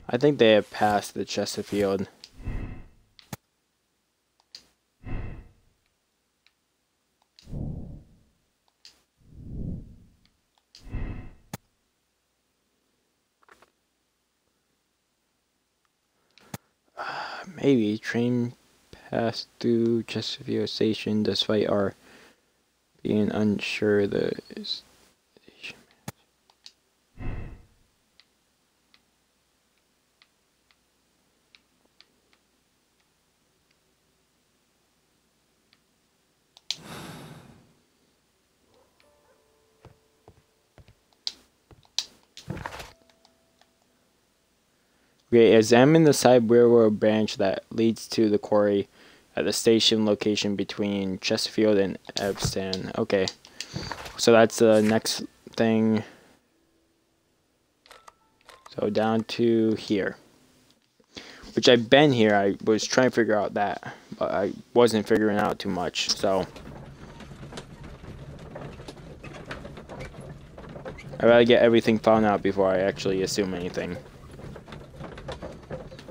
I think they have passed the Chesterfield. Maybe train passed through Chesterfield Station despite our being unsure the station. Okay, examine the side railroad branch that leads to the quarry at the station location between Chesterfield and Ebbston. Okay, so that's the next thing. So down to here. Which I've been here. I was trying to figure out that, but I wasn't figuring out too much, so I gotta get everything found out before I actually assume anything.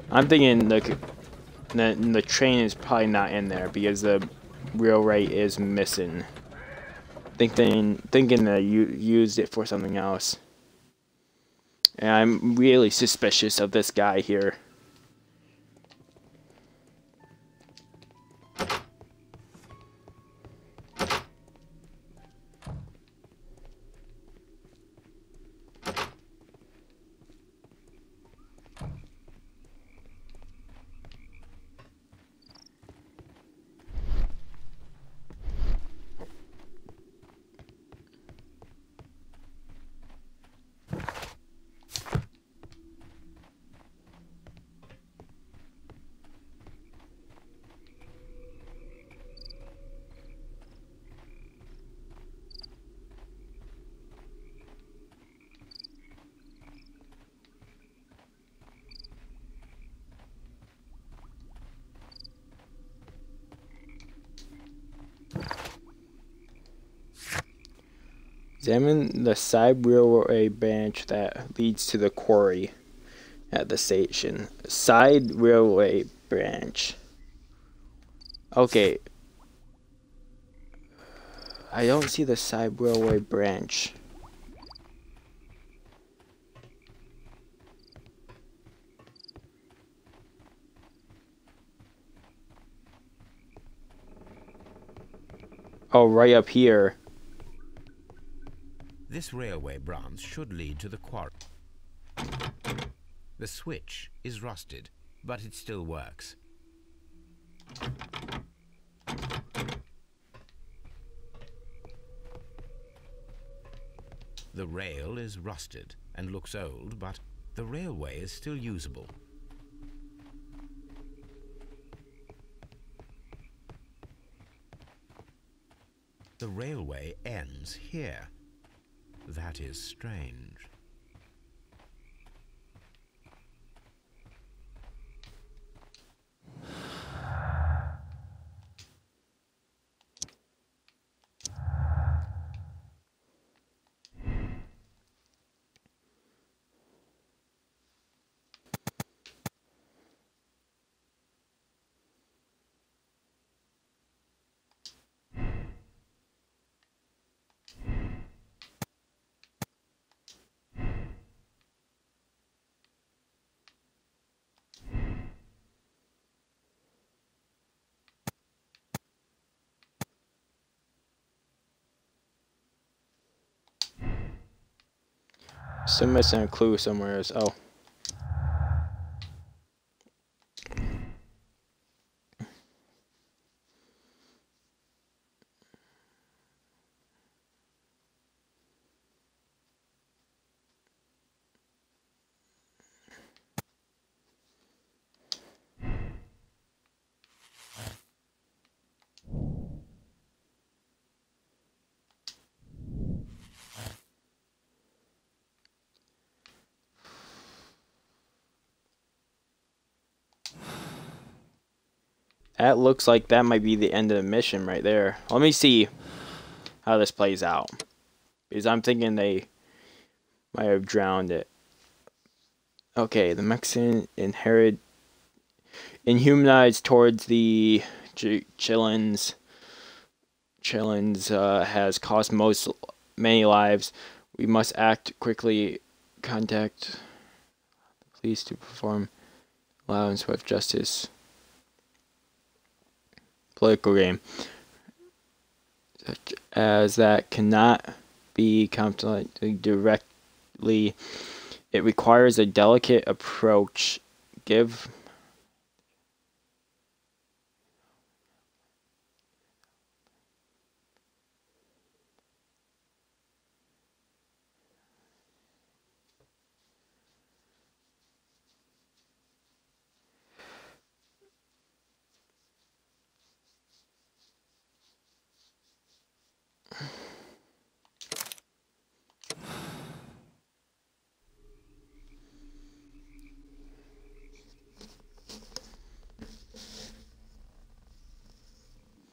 I'm thinking the train is probably not in there because the railway is missing. Thinking that you used it for something else. And I'm really suspicious of this guy here. Examine the side railway branch that leads to the quarry at the station. Side railway branch. Okay. I don't see the side railway branch. Oh, right up here. This railway branch should lead to the quarry. The switch is rusted, but it still works. The rail is rusted and looks old, but the railway is still usable. The railway ends here. That is strange. Still missing a clue somewhere. Oh. That looks like that might be the end of the mission right there. Let me see how this plays out. Because I'm thinking they might have drowned it. Okay, the Mexican inhumanized towards the Chillins. Has cost many lives. We must act quickly. Contact the police to perform loud and swift justice. Political game, such as that cannot be confronted directly. It requires a delicate approach. Give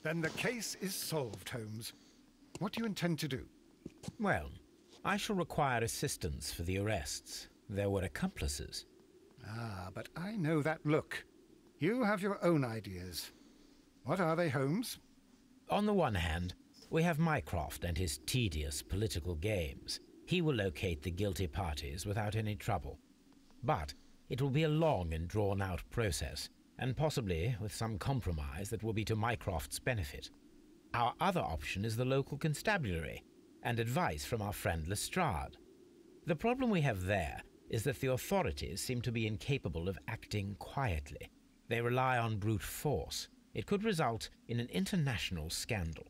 Then the case is solved, Holmes. What do you intend to do? Well, I shall require assistance for the arrests. There were accomplices. Ah, but I know that look. You have your own ideas. What are they, Holmes? On the one hand, we have Mycroft and his tedious political games. He will locate the guilty parties without any trouble. But it will be a long and drawn-out process, and possibly with some compromise that will be to Mycroft's benefit. Our other option is the local constabulary, and advice from our friend Lestrade. The problem we have there is that the authorities seem to be incapable of acting quietly. They rely on brute force. It could result in an international scandal.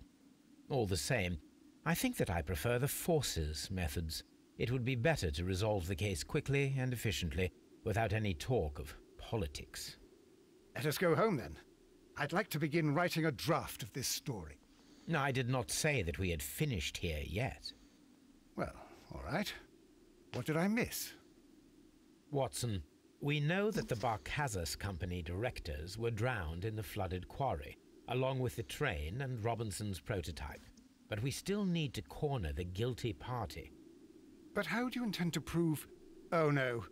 All the same, I think that I prefer the forces methods. It would be better to resolve the case quickly and efficiently, without any talk of politics. Let us go home, then. I'd like to begin writing a draft of this story. No, I did not say that we had finished here yet. Well, all right. What did I miss? Watson, we know that the Barkazas Company directors were drowned in the flooded quarry, along with the train and Robinson's prototype. But we still need to corner the guilty party. But how do you intend to prove... Oh, no.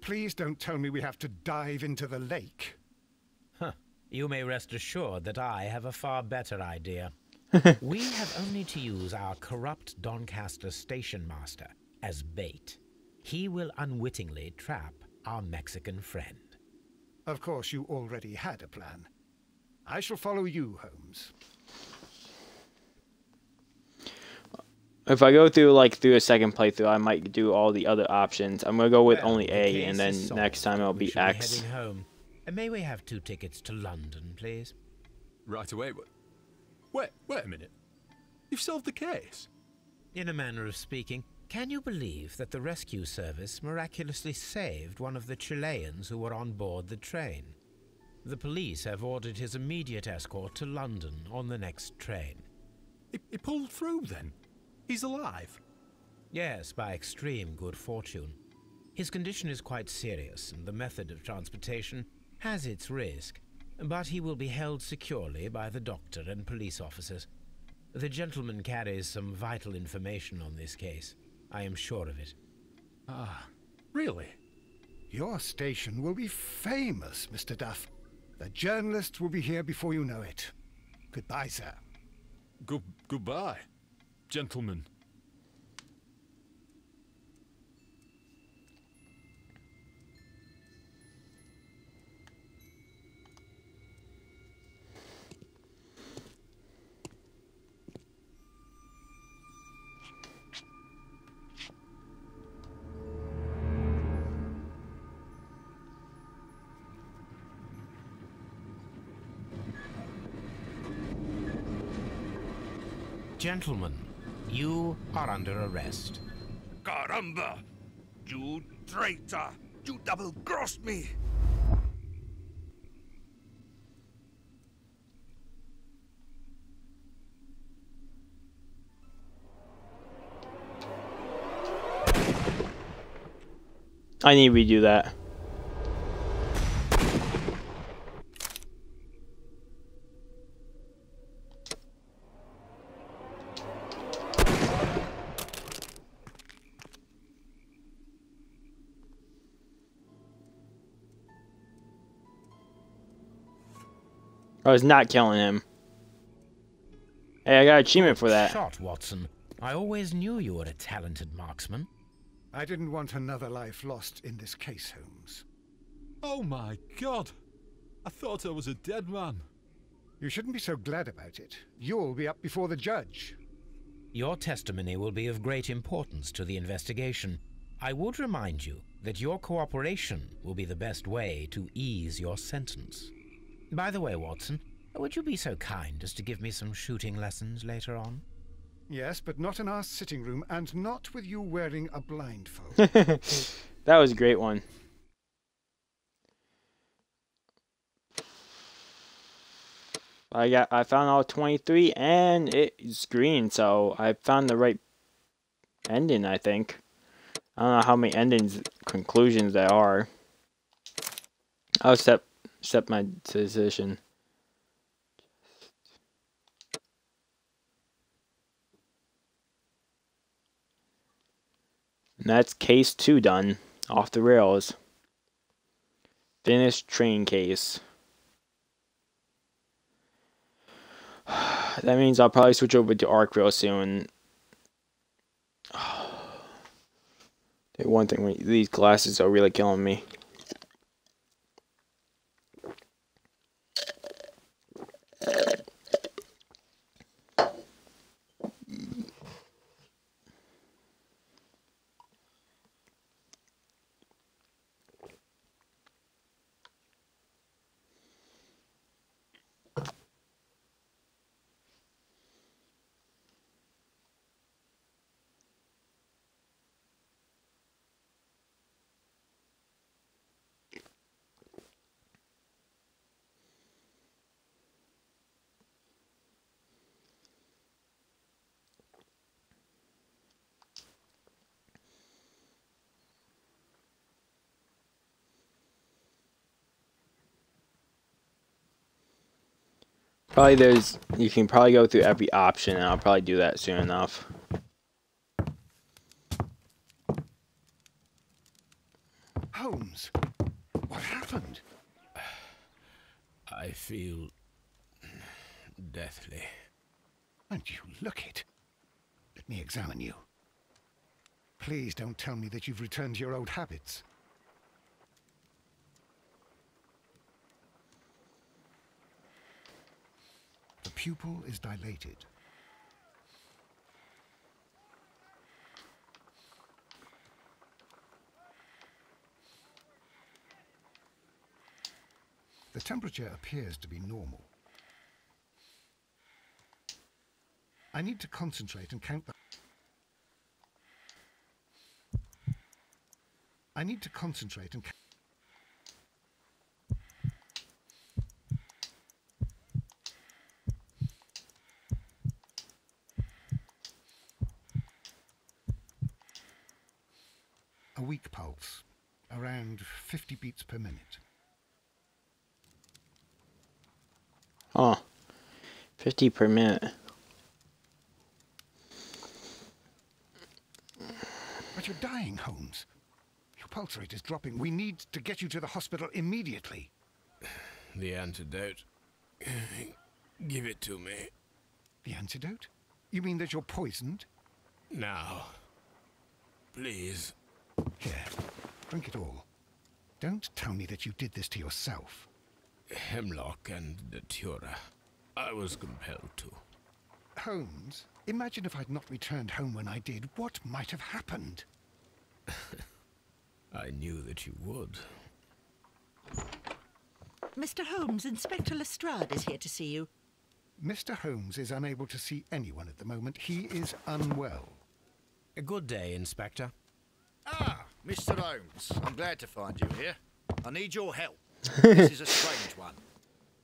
Please don't tell me we have to dive into the lake. Huh. You may rest assured that I have a far better idea. We have only to use our corrupt Doncaster station master as bait. He will unwittingly trap our Mexican friend. Of course, you already had a plan. I shall follow you, Holmes. If I go through a second playthrough, I might do all the other options. I'm gonna go with only A, and then next time it'll be X. Heading home. May we have 2 tickets to London, please? Right away, but... Wait a minute. You've solved the case? In a manner of speaking, can you believe that the rescue service miraculously saved one of the Chileans who were on board the train? The police have ordered his immediate escort to London on the next train. He pulled through, then? He's alive? Yes, by extreme good fortune. His condition is quite serious, and the method of transportation has its risk, but he will be held securely by the doctor and police officers. The gentleman carries some vital information on this case. I am sure of it. Ah, really? Your station will be famous, Mr. Duff. The journalists will be here before you know it. Goodbye, sir. Goodbye, gentlemen. Gentlemen, you are under arrest. Caramba! You traitor! You double-crossed me! I need to redo that. I was not killing him. Hey, I got an achievement for that. Shot, Watson. I always knew you were a talented marksman. I didn't want another life lost in this case, Holmes. Oh my God! I thought I was a dead man. You shouldn't be so glad about it. You'll be up before the judge. Your testimony will be of great importance to the investigation. I would remind you that your cooperation will be the best way to ease your sentence. By the way, Watson, would you be so kind as to give me some shooting lessons later on? Yes, but not in our sitting room, and not with you wearing a blindfold. That was a great one. I found all 23 and it's green, so I found the right ending, I think. I don't know how many conclusions there are. I'll accept my decision. And that's case 2 done. Off the rails. Finished train case. That means I'll probably switch over to Arc real soon. One thing, these glasses are really killing me. Probably you can probably go through every option, and I'll probably do that soon enough. Holmes, what happened? I feel deathly. And you look it. Let me examine you. Please don't tell me that you've returned to your old habits. The pupil is dilated. The temperature appears to be normal. I need to concentrate and count the... I need to concentrate and count... A weak pulse, around 50 beats per minute. Oh, 50 per minute. But you're dying, Holmes. Your pulse rate is dropping. We need to get you to the hospital immediately. The antidote. Give it to me. The antidote? You mean that you're poisoned? Now. Please. Here, drink it all. Don't tell me that you did this to yourself. Hemlock and datura. I was compelled to. Holmes, imagine if I'd not returned home when I did. What might have happened? I knew that you would. Mr. Holmes, Inspector Lestrade is here to see you. Mr. Holmes is unable to see anyone at the moment. He is unwell. A good day, Inspector. Ah, Mr. Holmes, I'm glad to find you here. I need your help. This is a strange one.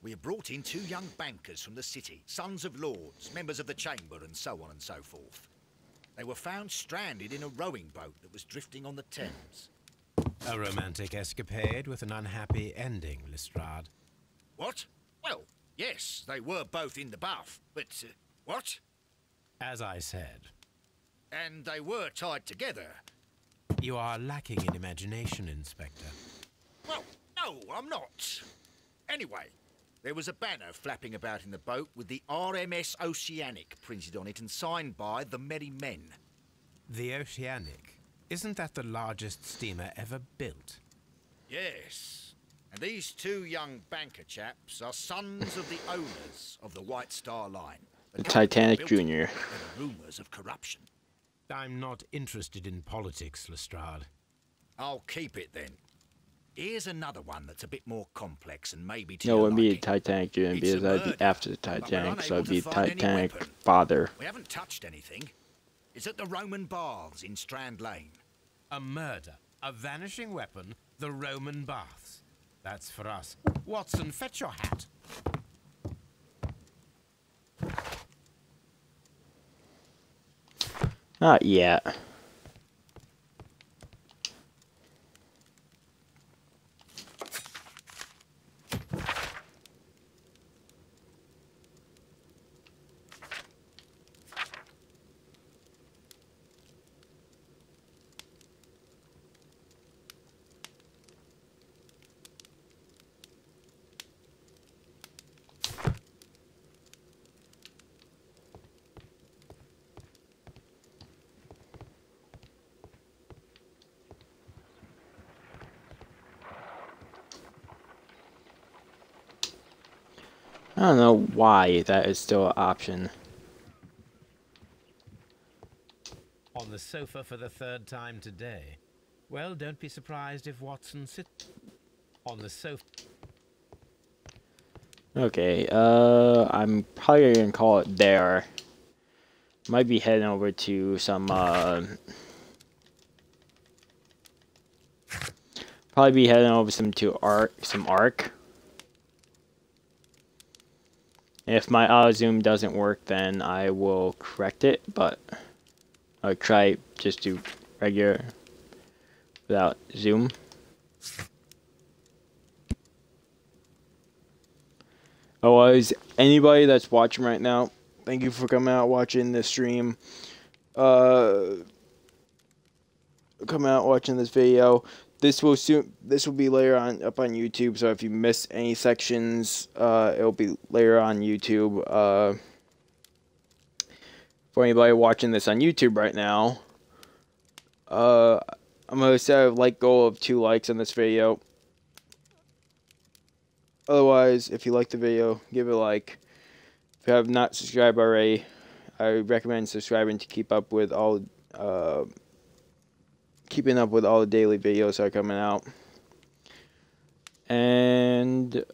We have brought in 2 young bankers from the city, sons of lords, members of the chamber, and so on and so forth. They were found stranded in a rowing boat that was drifting on the Thames. A romantic escapade with an unhappy ending, Lestrade. What? Well, yes, they were both in the bath, but, what? As I said. And they were tied together. You are lacking in imagination, Inspector. Well, no, I'm not. Anyway, There was a banner flapping about in the boat with the RMS Oceanic printed on it and signed by the Merry Men. The Oceanic. Isn't that the largest steamer ever built? Yes. And these two young banker chaps are sons of the owners of the White Star Line. The Titanic Jr. There are rumours of corruption. I'm not interested in politics, Lestrade. I'll keep it then. Here's another one that's a bit more complex and maybe to No, it your wouldn't be the liking. Titanic Jr. It's because a that'd be murder, after the but we're Titanic, so it'd unable be to find any Titanic weapon. father. We haven't touched anything. It's at the Roman Baths in Strand Lane. A murder, a vanishing weapon, the Roman baths. That's for us. Watson, fetch your hat. Not yet. I don't know why that is still an option. On the sofa for the third time today. Well, don't be surprised if Watson sits on the sofa. Okay, I'm probably gonna call it there. Might be heading over to some, probably be heading over some Ark. If my auto zoom doesn't work, then I will correct it, but I'll try just do regular without zoom. Otherwise, anybody that's watching right now, thank you for coming out watching this stream. Coming out watching this video. This will be later on up on YouTube. So if you miss any sections, it'll be later on YouTube. For anybody watching this on YouTube right now, I'm gonna set a like goal of 2 likes on this video. Otherwise, if you like the video, give it a like. If you have not subscribed already, I recommend subscribing to keep up with all keeping up with all the daily videos that are coming out. And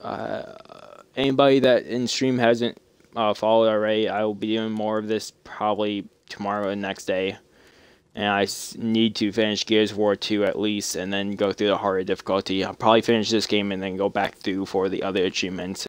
anybody that in stream hasn't followed already, I will be doing more of this probably tomorrow and next day. And I need to finish Gears of War 2 at least, and then go through the harder difficulty. I'll probably finish this game and then go back through for the other achievements.